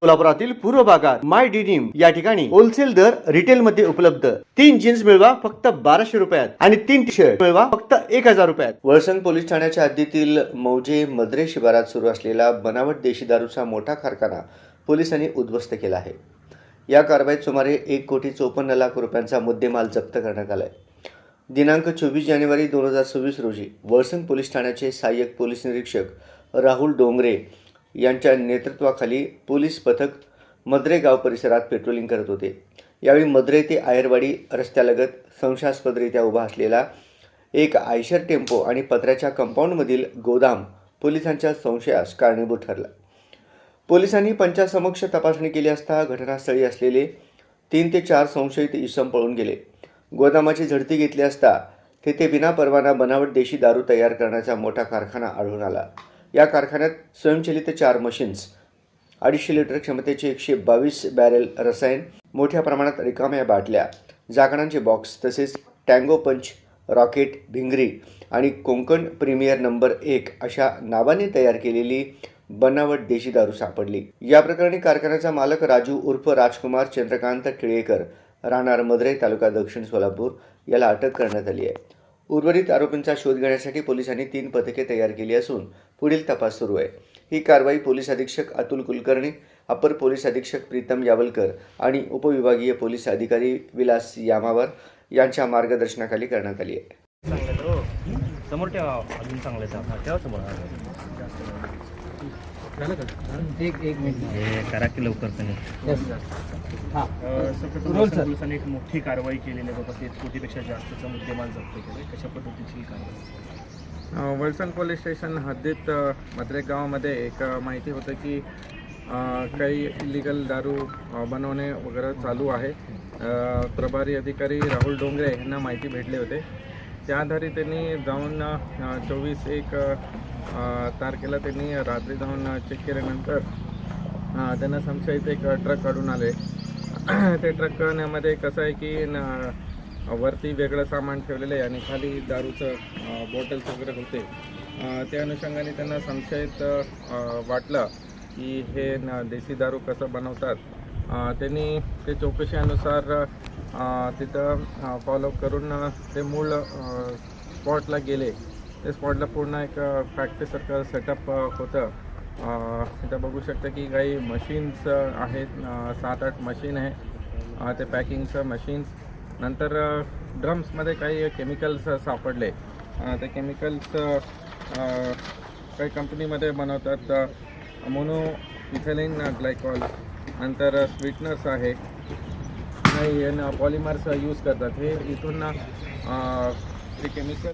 कोल्हापुरातील पूर्व भागात माय डिनिम या ठिकाणी होलसेल दर रिटेल मध्ये उपलब्ध। 3 जीन्स मिळवा फक्त 1200 रुपयात आणि 3 टी शर्ट मिळवा फक्त 1000 रुपयात। वळसंग पोलीस ठाण्याच्या हद्दीतील मौजे मद्रे शिवारात सुरू असलेला बनावट देशी दारूचा मोठा कारखाना पोलिसांनी उद्ध्वस्त केला आहे। या कारवाईत सुमारे 1,54,00,000 रुपयांचा मुद्देमाल जप्त करण्यात आला आहे। दिनांक 24 जानेवारी 2026 रोजी वळसंग पोलीस ठाण्याचे सहाय्यक पोलीस निरीक्षक राहुल डोंगरे यांच्या नेतृत्वाखाली पोलीस पथक मद्रे गाव परिसरात पेट्रोलिंग करत होते। यावेळी मद्रे ते आयरवाडी रस्त्यालगत संशयास्पदरित्या उभा असलेला एक आयशर टेम्पो आणि पत्र्याच्या कंपाऊंडमधील गोदाम पोलिसांच्या संशयास कारणीभूत ठरला। पोलिसांनी पंचासमक्ष तपासणी केली असता घटनास्थळी असलेले 3 ते 4 संशयित इसम पळून गेले। गोदामाची झडती घेतली असता तेथे विनापरवाना बनावट देशी दारू तयार करण्याचा मोठा कारखाना आढळून आला। या कारखान्यात स्वयंचलित 4 मशीन्स, 250 लिटर क्षमतेचे 122 बॅरेल रसायन, मोठ्या प्रमाणात रिकाम्या बाटल्या, झाकणांचे बॉक्स तसेच टँगो पंच, रॉकेट, भिंगरी आणि कोकण प्रीमियर नंबर 1 अशा नावाने तयार केलेली बनावट देशी दारू सापडली। या प्रकरणी कारखान्याचा मालक राजू उर्फ राजकुमार चंद्रकांत टिळेकर राहणार मद्रे तालुका दक्षिण सोलापूर याला अटक करण्यात आली आहे। उर्वरित आरोपींचा शोध घेण्यासाठी पोलिसांनी 3 पथके तयार केली असून पुढील तपास सुरू आहे। ही कारवाई पोलीस अधीक्षक अतुल कुलकर्णी, अपर पोलीस अधीक्षक प्रीतम यावलकर आणि उपविभागीय पोलीस अधिकारी विलास यामावर यांच्या मार्गदर्शनाखाली करण्यात आली आहे। पोलिसांनी एक मोठी कारवाई केलेली आहे, 1 कोटीपेक्षा जास्तचा मुद्देमाल जप्त केला। कशा पद्धतीची कारवाई? वळसंग पोलीस स्टेशन हद्दीत मद्रे गावामध्ये एक माहिती होतं की काही इलिगल दारू बनवणे वगैरे चालू आहे। प्रभारी अधिकारी राहुल डोंगरे यांना माहिती भेटले होते। त्या आधारे त्यांनी जाऊन 24/1 तारखेला त्यांनी रात्री जाऊन चेक केल्यानंतर त्यांना संशयित एक ट्रक काढून आले। ते ट्रकमध्ये कसं आहे की वरती वेगळं सामान ठेवलेलं आहे आणि खाली दारूचं बॉटल्स वगैरे होते। त्या अनुषंगाने त्यांना संशयित वाटलं की हे देशी दारू कसं बनवतात। त्यांनी ते चौकशीनुसार तिथं फॉलोअप करून ते मूळ स्पॉटला गेले। ते स्पॉटला पूर्ण एक फॅक्टरीसारखं सेटअप होतं। इथं बघू शकता की काही मशीन्स आहेत, 7-8 मशीन आहे, ते पॅकिंगचं मशीन्स। नंतर ड्रम्समध्ये काही केमिकल्स सापडले। ते केमिकल्स काही कंपनीमध्ये बनवतात, मोनो इथिलीन ग्लायकॉल, नंतर स्वीटनर्स आहे, काही पॉलिमर्स यूज करतात। हे इथून ते केमिकल